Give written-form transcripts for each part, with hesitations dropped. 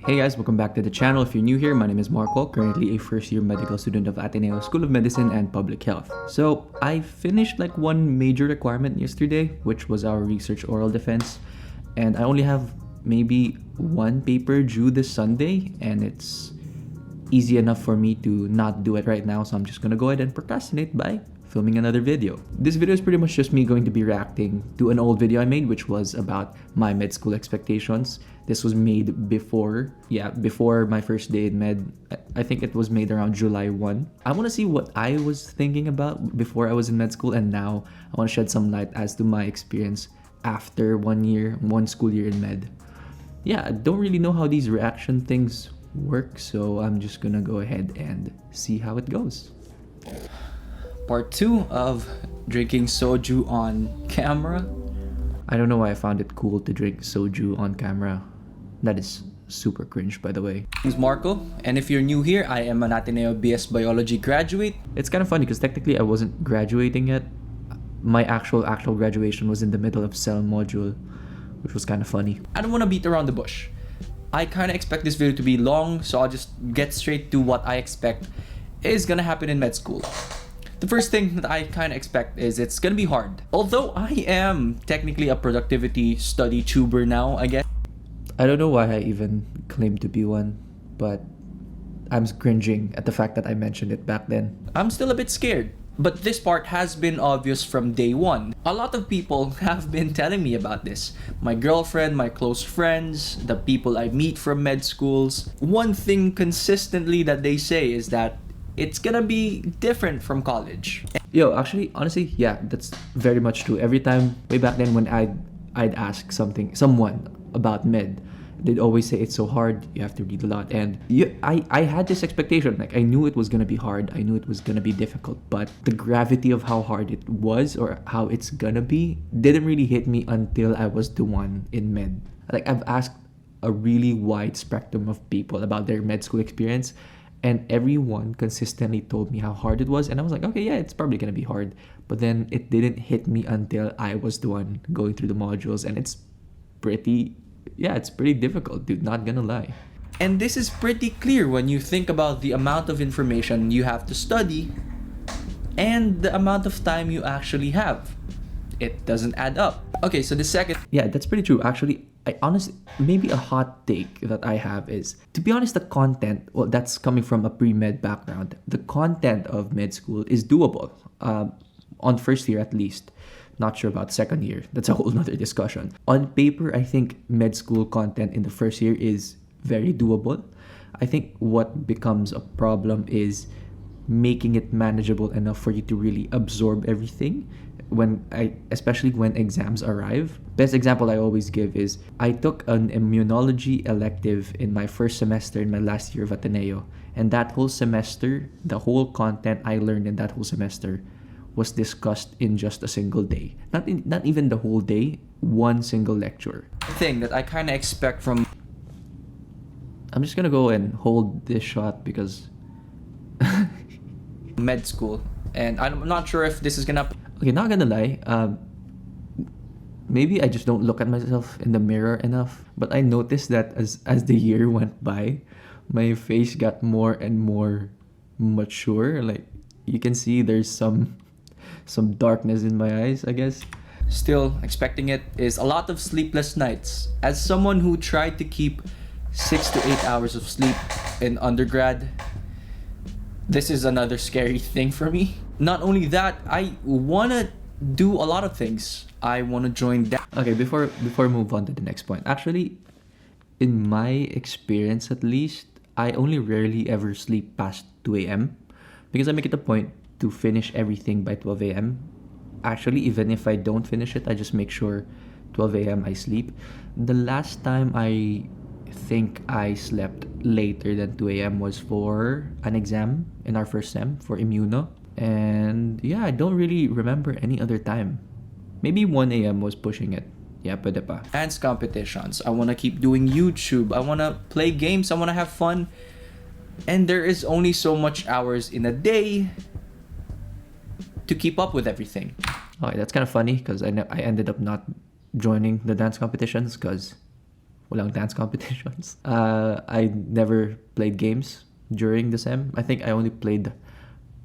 Hey guys, welcome back to the channel. If you're new here, my name is Marco, currently a first year medical student of Ateneo School of Medicine and Public Health. So I finished like one major requirement yesterday, which was our research oral defense. And I only have maybe one paper due this Sunday, and it's easy enough for me to not do it right now. So I'm just gonna go ahead and procrastinate by filming another video. This video is pretty much just me going to be reacting to an old video I made, which was about my med school expectations. This was made before my first day in med. I think it was made around July 1. I want to see what I was thinking about before I was in med school, and now I want to shed some light as to my experience after one school year in med. Yeah, I don't really know how these reaction things work, so I'm just gonna go ahead and see how it goes. Part 2 of drinking soju on camera. I don't know why I found it cool to drink soju on camera. That is super cringe, by the way. My name is Marco, and if you're new here, I am an Ateneo BS Biology graduate. It's kind of funny because technically I wasn't graduating yet. My actual graduation was in the middle of cell module, which was kind of funny. I don't want to beat around the bush. I kind of expect this video to be long, so I'll just get straight to what I expect is gonna happen in med school. The first thing that I kind of expect is it's gonna be hard. Although I am technically a productivity study tuber now, I guess. I don't know why I even claim to be one, but I'm cringing at the fact that I mentioned it back then. I'm still a bit scared, but this part has been obvious from day one. A lot of people have been telling me about this. My girlfriend, my close friends, the people I meet from med schools. One thing consistently that they say is that it's gonna be different from college. Yo, actually, honestly, yeah, that's very much true. Every time, way back then when I'd ask someone about med, they'd always say it's so hard, you have to read a lot. And I had this expectation, like I knew it was gonna be hard, I knew it was gonna be difficult, but the gravity of how hard it was or how it's gonna be didn't really hit me until I was the one in med. Like I've asked a really wide spectrum of people about their med school experience, and everyone consistently told me how hard it was, and I was like, okay, yeah, it's probably gonna be hard. But then it didn't hit me until I was the one going through the modules, and it's pretty difficult, dude, not gonna lie. And this is pretty clear when you think about the amount of information you have to study and the amount of time you actually have. It doesn't add up. Okay, so the second... Yeah, that's pretty true. Actually, I honestly, maybe a hot take that I have is, to be honest, the content, well, that's coming from a pre-med background, the content of med school is doable. On first year at least. Not sure about second year. That's a whole nother discussion. On paper, I think med school content in the first year is very doable. I think what becomes a problem is making it manageable enough for you to really absorb everything especially when exams arrive. Best example I always give is I took an immunology elective in my first semester in my last year of Ateneo, and that whole semester, the whole content I learned in that whole semester was discussed in just a single day. Not even the whole day, one single lecture. Thing that I kind of expect from... I'm just gonna go and hold this shot because med school, and I'm not sure if this is gonna... Okay, not gonna lie, maybe I just don't look at myself in the mirror enough, but I noticed that as the year went by, my face got more and more mature. Like, you can see there's some darkness in my eyes, I guess. Still, expecting it is a lot of sleepless nights. As someone who tried to keep 6 to 8 hours of sleep in undergrad, this is another scary thing for me. Not only that, I wanna do a lot of things. I wanna join that. Okay, before we move on to the next point. Actually, in my experience at least, I only rarely ever sleep past 2 a.m. because I make it a point to finish everything by 12 a.m. Actually, even if I don't finish it, I just make sure 12 a.m. I sleep. The last time I think I slept later than 2 a.m. was for an exam in our first sem for immuno. And yeah, I don't really remember any other time. Maybe 1 a.m. was pushing it. Yeah, pwede pa. Dance competitions. I want to keep doing YouTube. I want to play games. I want to have fun. And there is only so much hours in a day to keep up with everything. Okay, that's kind of funny because I ended up not joining the dance competitions because walang dance competitions. I never played games during the SEM. I think I only played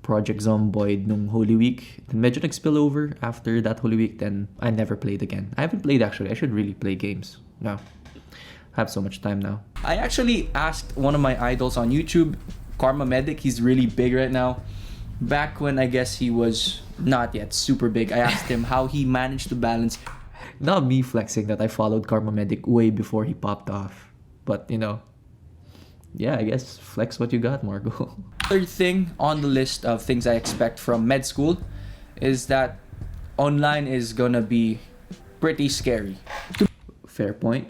Project Zomboid nung Holy Week. Then medyo nag-spill over after that Holy Week, then I never played again. I haven't played actually. I should really play games. No. I have so much time now. I actually asked one of my idols on YouTube, Karma Medic. He's really big right now. Back when I guess he was not yet super big, I asked him how he managed to balance. Not me flexing that I followed Karma Medic way before he popped off. But, you know, yeah, I guess flex what you got, Marco. Third thing on the list of things I expect from med school is that online is gonna be pretty scary. Fair point.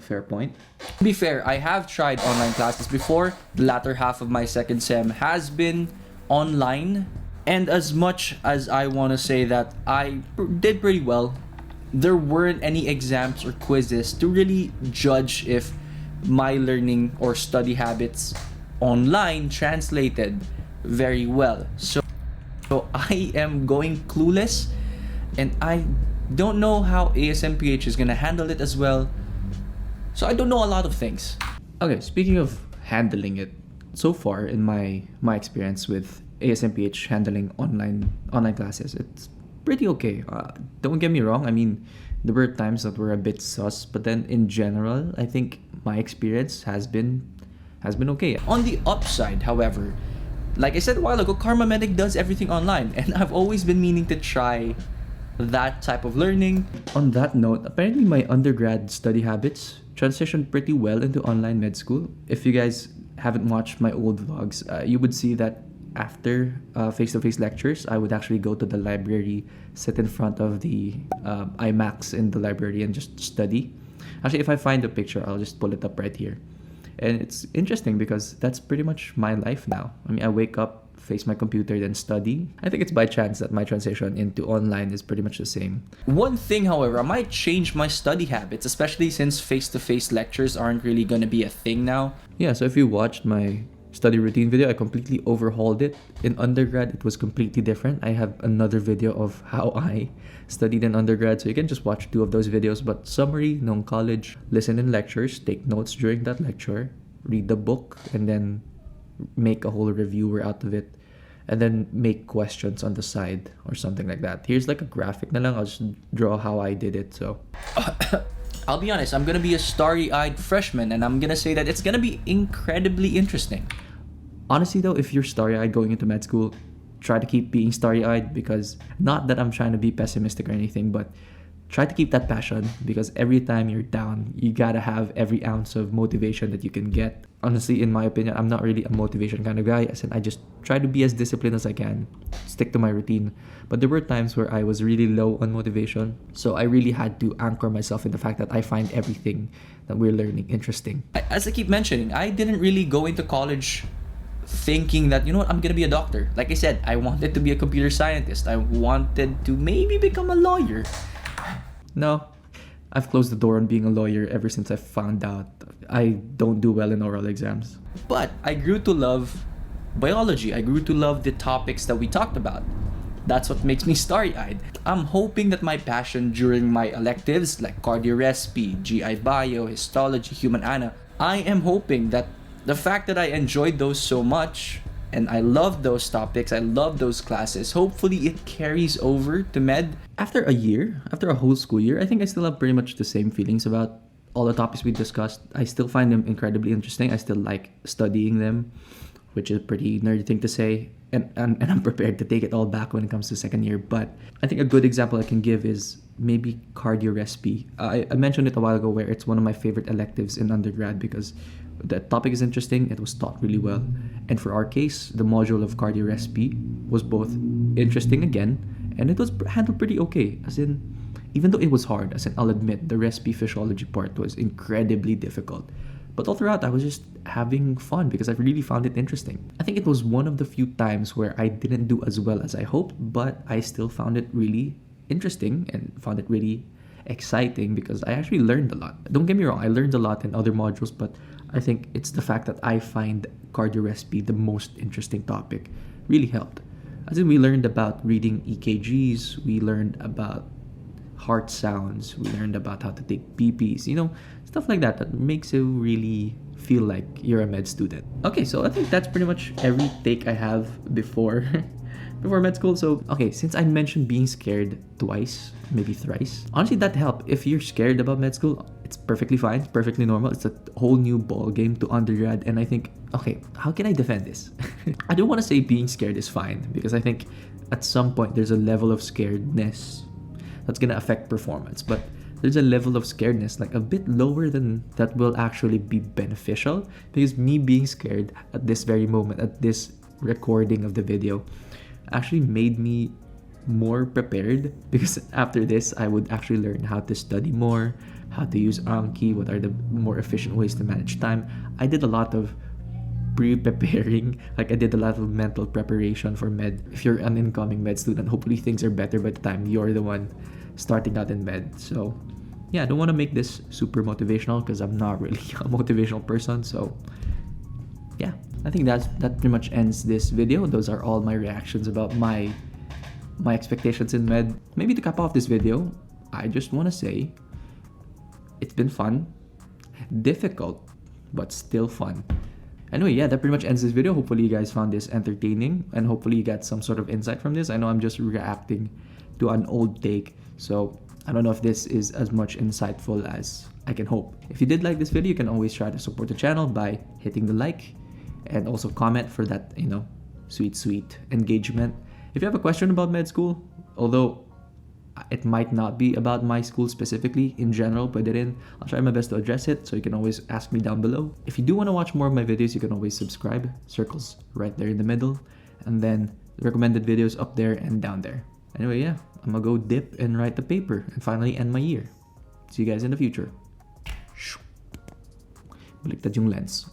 To be fair, I have tried online classes before. The latter half of my second sem has been online. And as much as I want to say that I did pretty well, there weren't any exams or quizzes to really judge if my learning or study habits online translated very well. So I am going clueless, and I don't know how ASMPH is gonna handle it as well. So I don't know a lot of things. Okay, speaking of handling it, so far in my experience with ASMPH handling online classes, it's pretty okay. Don't get me wrong. I mean, there were times that were a bit sus, but then in general, I think my experience has been okay. On the upside, however, like I said a while ago, Karma Medic does everything online, and I've always been meaning to try that type of learning. On that note, apparently my undergrad study habits transitioned pretty well into online med school. If you guys haven't watched my old vlogs, you would see that after face-to-face lectures, I would actually go to the library, sit in front of the IMAX in the library and just study. Actually, if I find a picture, I'll just pull it up right here. And it's interesting because that's pretty much my life now. I mean, I wake up, face my computer, then study. I think it's by chance that my transition into online is pretty much the same. One thing, however, I might change my study habits, especially since face-to-face lectures aren't really gonna be a thing now. Yeah, so if you watched my study routine video, I completely overhauled it. In undergrad, it was completely different. I have another video of how I studied in undergrad, so you can just watch 2 of those videos. But summary, nung college, listen in lectures, take notes during that lecture, read the book, and then make a whole reviewer out of it, and then make questions on the side or something like that. Here's like a graphic na lang. I'll just draw how I did it. So I'll be honest, I'm gonna be a starry-eyed freshman, and I'm gonna say that it's gonna be incredibly interesting. Honestly though, if you're starry-eyed going into med school, try to keep being starry-eyed, because not that I'm trying to be pessimistic or anything, but try to keep that passion, because every time you're down, you gotta have every ounce of motivation that you can get. Honestly, in my opinion, I'm not really a motivation kind of guy, as in I just try to be as disciplined as I can, stick to my routine. But there were times where I was really low on motivation, so I really had to anchor myself in the fact that I find everything that we're learning interesting. As I keep mentioning, I didn't really go into college thinking that, you know what, I'm gonna be a doctor. Like I said, I wanted to be a computer scientist. I wanted to maybe become a lawyer. No, I've closed the door on being a lawyer ever since I found out I don't do well in oral exams. But I grew to love biology. I grew to love the topics that we talked about. That's what makes me starry-eyed. I'm hoping that my passion during my electives like cardio-respi, GI bio, histology, human ana, I am hoping that the fact that I enjoyed those so much and I love those topics, I love those classes, hopefully it carries over to med. After a whole school year, I think I still have pretty much the same feelings about all the topics we discussed. I still find them incredibly interesting. I still like studying them, which is a pretty nerdy thing to say. And I'm prepared to take it all back when it comes to second year. But I think a good example I can give is maybe cardio-respi. I mentioned it a while ago where it's one of my favorite electives in undergrad because the topic is interesting, it was taught really well. And for our case, the module of cardio-respi was both interesting again, and it was handled pretty okay. As in, even though it was hard, as in I'll admit, the respi physiology part was incredibly difficult. But all throughout, I was just having fun because I really found it interesting. I think it was one of the few times where I didn't do as well as I hoped, but I still found it really interesting and found it really exciting because I actually learned a lot. Don't get me wrong, I learned a lot in other modules, but I think it's the fact that I find cardio-respi the most interesting topic really helped. As in, we learned about reading EKGs, we learned about heart sounds, we learned about how to take BPs, stuff like that that makes you really feel like you're a med student. Okay, so I think that's pretty much every take I have before before med school. So okay, since I mentioned being scared twice, maybe thrice, honestly that helped. If you're scared about med school, it's perfectly fine, it's perfectly normal. It's a whole new ball game to undergrad. And I think, okay, how can I defend this? I don't want to say being scared is fine, because I think at some point there's a level of scaredness that's gonna affect performance, but there's a level of scaredness like a bit lower than that will actually be beneficial. Because me being scared at this very moment, at this recording of the video, actually made me more prepared, because after this I would actually learn how to study more, how to use Anki, what are the more efficient ways to manage time. I did a lot of pre-preparing, like I did a lot of mental preparation for med. If you're an incoming med student, hopefully things are better by the time you're the one starting out in med. So yeah, I don't want to make this super motivational because I'm not really a motivational person. So yeah, I think that pretty much ends this video. Those are all my reactions about my expectations in med. Maybe to cap off this video, I just want to say it's been fun, difficult, but still fun. Anyway, yeah, that pretty much ends this video. Hopefully you guys found this entertaining, and hopefully you got some sort of insight from this. I know I'm just reacting to an old take, so I don't know if this is as much insightful as I can hope. If you did like this video, you can always try to support the channel by hitting the like and also comment for that, you know, sweet engagement. If you have a question about med school, although it might not be about my school specifically, in general, put it in. I'll try my best to address it, so you can always ask me down below. If you do want to watch more of my videos, you can always subscribe. Circles right there in the middle, and then the recommended videos up there and down there. Anyway, yeah, I'm gonna go dip and write the paper and finally end my year. See you guys in the future. Baliktad yung lens.